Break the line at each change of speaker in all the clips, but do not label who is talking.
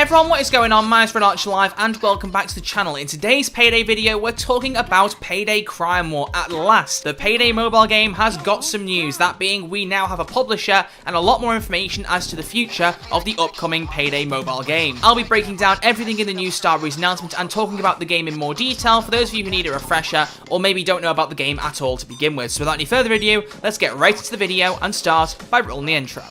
everyone, what is going on? MysticFox Live and welcome back to the channel. In today's Payday video, we're talking about Payday Crime War. At last, the Payday mobile game has got some news, that being we now have a publisher and a lot more information as to the future of the upcoming Payday mobile game. I'll be breaking down everything in the new Starbreeze announcement and talking about the game in more detail for those of you who need a refresher or maybe don't know about the game at all to begin with. So without any further ado, let's get right into the video and start by rolling the intro.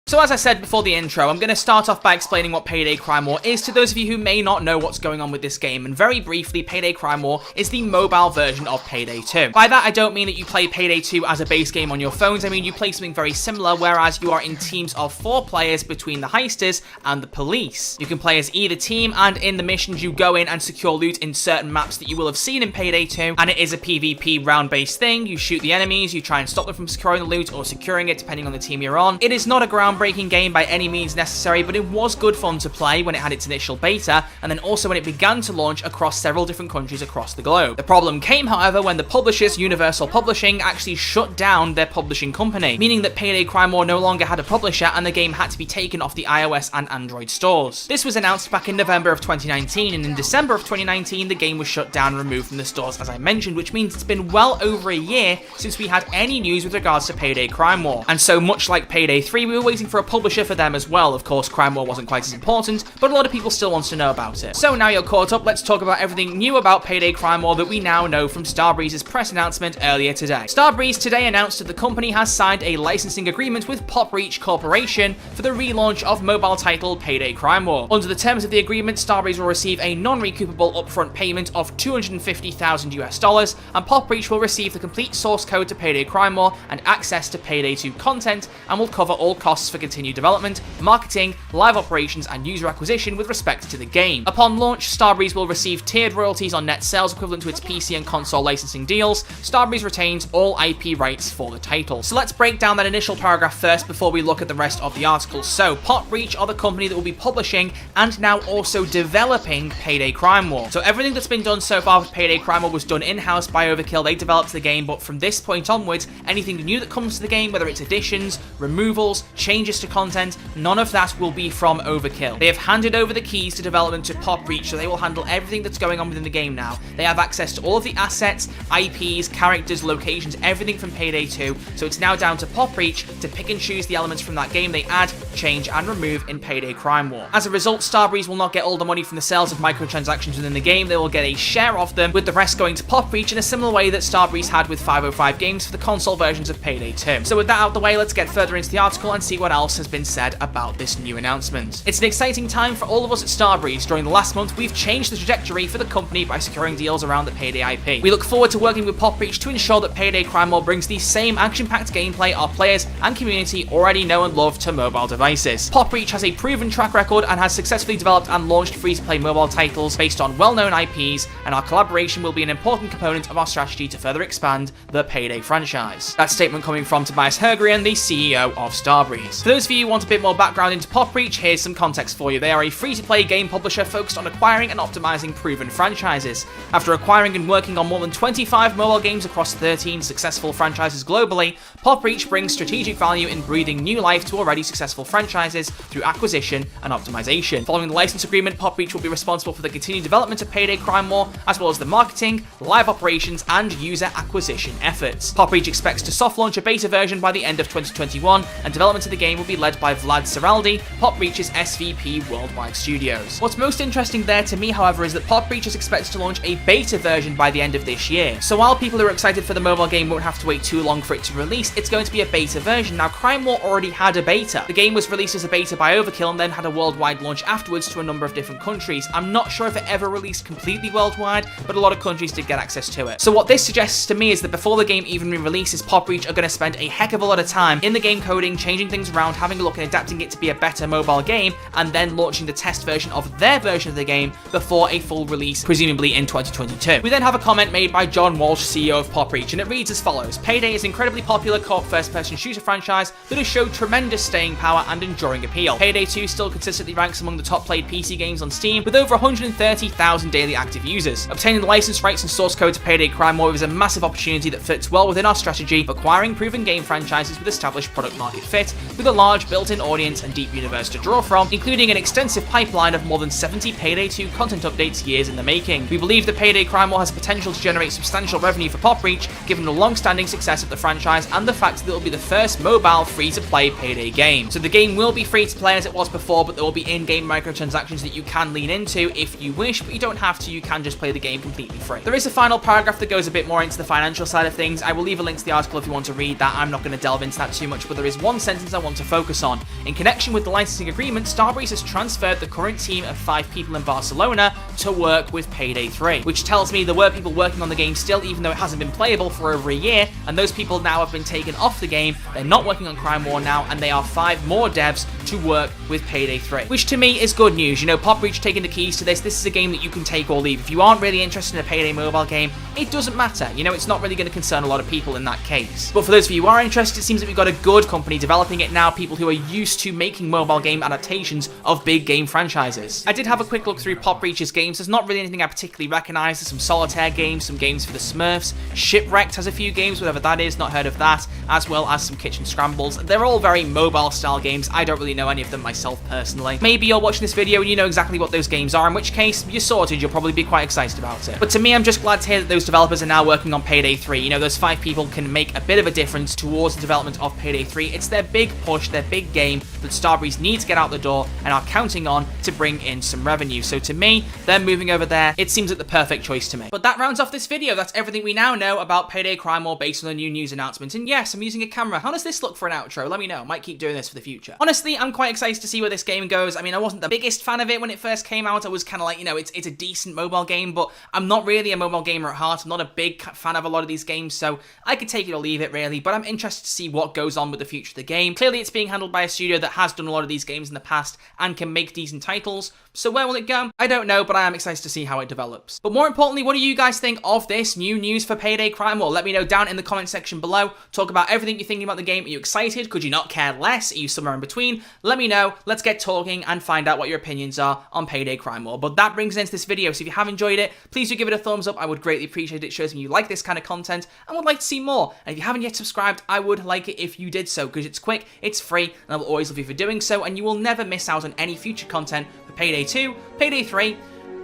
So as I said before the intro, I'm going to start off by explaining what Payday Crime War is to those of you who may not know what's going on with this game. And very briefly, Payday Crime War is the mobile version of Payday 2. By that, I don't mean that you play Payday 2 as a base game on your phones. I mean you play something very similar, whereas you are in teams of 4 players between the heisters and the police. You can play as either team, and in the missions you go in and secure loot in certain maps that you will have seen in Payday 2. And it is a PvP round-based thing. You shoot the enemies, you try and stop them from securing the loot or securing it depending on the team you're on. It is not a groundbreaking game by any means necessary, but it was good fun to play when it had its initial beta, and then also when it began to launch across several different countries across the globe. The problem came, however, when the publishers, Universal Publishing, actually shut down their publishing company, meaning that Payday Crime War no longer had a publisher and the game had to be taken off the iOS and Android stores. This was announced back in November of 2019, and in December of 2019 the game was shut down and removed from the stores, as I mentioned, which means it's been well over a year since we had any news with regards to Payday Crime War. And so much like Payday 3, we were waiting for a publisher for them as well. Of course, Crime War wasn't quite as important, but a lot of people still want to know about it. So now you're caught up, let's talk about everything new about Payday Crime War that we now know from Starbreeze's press announcement earlier today. Starbreeze today announced that the company has signed a licensing agreement with PopReach Corporation for the relaunch of mobile title Payday Crime War. Under the terms of the agreement, Starbreeze will receive a non-recoupable upfront payment of $250,000, and PopReach will receive the complete source code to Payday Crime War and access to Payday 2 content, and will cover all costs for continued development, marketing, live operations, and user acquisition with respect to the game. Upon launch, Starbreeze will receive tiered royalties on net sales equivalent to its PC and console licensing deals. Starbreeze retains all IP rights for the title. So let's break down that initial paragraph first before we look at the rest of the article. So, PopReach are the company that will be publishing and now also developing Payday Crime War. So everything that's been done so far with Payday Crime War was done in-house by Overkill. They developed the game, but from this point onwards, anything new that comes to the game, whether it's additions, removals, changes to content, none of that will be from Overkill. They have handed over the keys to development to PopReach, so they will handle everything that's going on within the game now. They have access to all of the assets, IPs, characters, locations, everything from Payday 2, so it's now down to PopReach to pick and choose the elements from that game they add, change, and remove in Payday Crime War. As a result, Starbreeze will not get all the money from the sales of microtransactions within the game. They will get a share of them, with the rest going to PopReach in a similar way that Starbreeze had with 505 Games for the console versions of Payday 2. So with that out of the way, let's get further into the article and see what else has been said about this new announcement. It's an exciting time for all of us at Starbreeze. During the last month, we've changed the trajectory for the company by securing deals around the Payday IP. We look forward to working with PopReach to ensure that Payday Crime War brings the same action-packed gameplay our players and community already know and love to mobile devices. PopReach has a proven track record and has successfully developed and launched free-to-play mobile titles based on well-known IPs, and our collaboration will be an important component of our strategy to further expand the Payday franchise. That statement coming from André Ögren, the CEO of Starbreeze. For those of you who want a bit more background into PopReach, here's some context for you. They are a free-to-play game publisher focused on acquiring and optimizing proven franchises. After acquiring and working on more than 25 mobile games across 13 successful franchises globally, PopReach brings strategic value in breathing new life to already successful franchises through acquisition and optimization. Following the license agreement, PopReach will be responsible for the continued development of Payday Crime War, as well as the marketing, live operations, and user acquisition efforts. PopReach expects to soft launch a beta version by the end of 2021, and development of the game will be led by Vlad Seraldi, PopReach's SVP Worldwide Studios. What's most interesting there to me, however, is that PopReach is expected to launch a beta version by the end of this year. So while people who are excited for the mobile game won't have to wait too long for it to release, it's going to be a beta version. Now, Crime War already had a beta. The game was released as a beta by Overkill and then had a worldwide launch afterwards to a number of different countries. I'm not sure if it ever released completely worldwide, but a lot of countries did get access to it. So what this suggests to me is that before the game even re-releases, PopReach are going to spend a heck of a lot of time in the game coding, changing things around, having a look and adapting it to be a better mobile game, and then launching the test version of their version of the game before a full release, presumably in 2022. We then have a comment made by John Walsh, CEO of PopReach, and it reads as follows: Payday is an incredibly popular co-op first-person shooter franchise that has showed tremendous staying power and enduring appeal. Payday 2 still consistently ranks among the top played PC games on Steam, with over 130,000 daily active users. Obtaining the license rights and source code to Payday Crime War is a massive opportunity that fits well within our strategy of acquiring proven game franchises with established product market fit, with a large built-in audience and deep universe to draw from, including an extensive pipeline of more than 70 Payday 2 content updates years in the making. We believe that Payday Crime War has potential to generate substantial revenue for PopReach, given the long-standing success of the franchise and the fact that it will be the first mobile free-to-play Payday game. So the game will be free to play as it was before, but there will be in-game microtransactions that you can lean into if you wish, but you don't have to. You can just play the game completely free. There is a final paragraph that goes a bit more into the financial side of things. I will leave a link to the article if you want to read that. I'm not going to delve into that too much, but there is one sentence I want to focus on. In connection with the licensing agreement, Starbreeze has transferred the current team of 5 people in Barcelona to work with Payday 3, which tells me there were people working on the game still, even though it hasn't been playable for over a year, and those people now have been taken off the game. They're not working on Crime War now, and they are 5 more devs to work with Payday 3, which to me is good news. You know, PopReach taking the keys to this. This is a game that you can take or leave. If you aren't really interested in a Payday mobile game, it doesn't matter. You know, it's not really going to concern a lot of people in that case. But for those of you who are interested, it seems that we've got a good company developing it now, people who are used to making mobile game adaptations of big game franchises. I did have a quick look through PopReach's games. There's not really anything I particularly recognize. There's some solitaire games, some games for the Smurfs. Shipwrecked has a few games, whatever that is, not heard of that, as well as some kitchen scrambles. They're all very mobile style games. I don't really know any of them myself personally. Maybe you're watching this video and you know exactly what those games are, in which case you're sorted. You'll probably be quite excited about it. But to me, I'm just glad to hear that those developers are now working on Payday 3. You know, those 5 people can make a bit of a difference towards the development of Payday 3. It's their big push, their big game that Starbreeze need to get out the door and are counting on to bring in some revenue. So to me, they're moving over there. It seems like the perfect choice to me. But that rounds off this video. That's everything we now know about Payday Crime War based on the new news announcement. And yes, I'm using a camera. How does this look for an outro? Let me know. I might keep doing this for the future. Honestly, I'm quite excited to see where this game goes. I mean, I wasn't the biggest fan of it when it first came out. I was kind of like, you know, it's a decent mobile game, but I'm not really a mobile gamer at heart. I'm not a big fan of a lot of these games, so I could take it or leave it really, but I'm interested to see what goes on with the future of the game. Clearly, it's being handled by a studio that has done a lot of these games in the past and can make decent titles, so where will it go? I don't know, but I am excited to see how it develops. But more importantly, what do you guys think of this new news for Payday Crime War? Let me know down in the comment section below. Talk about everything you're thinking about the game. Are you excited? Could you not care less? Are you somewhere in between? Let me know. Let's get talking and find out what your opinions are on Payday Crime War. But that brings us into this video, so if you have enjoyed it, please do give it a thumbs up. I would greatly appreciate it. It shows me you like this kind of content and would like to see more. And if you haven't yet subscribed, I would like it if you did so, because it's quick, it's free, and I will always love you for doing so, and you will never miss out on any future content for Payday 2, Payday 3,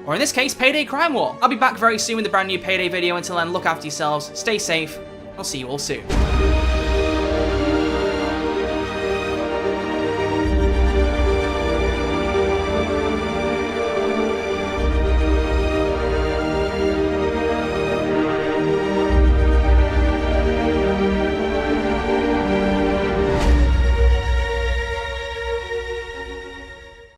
or in this case, Payday Crime War. I'll be back very soon with a brand new Payday video. Until then, look after yourselves, stay safe, I'll see you all soon.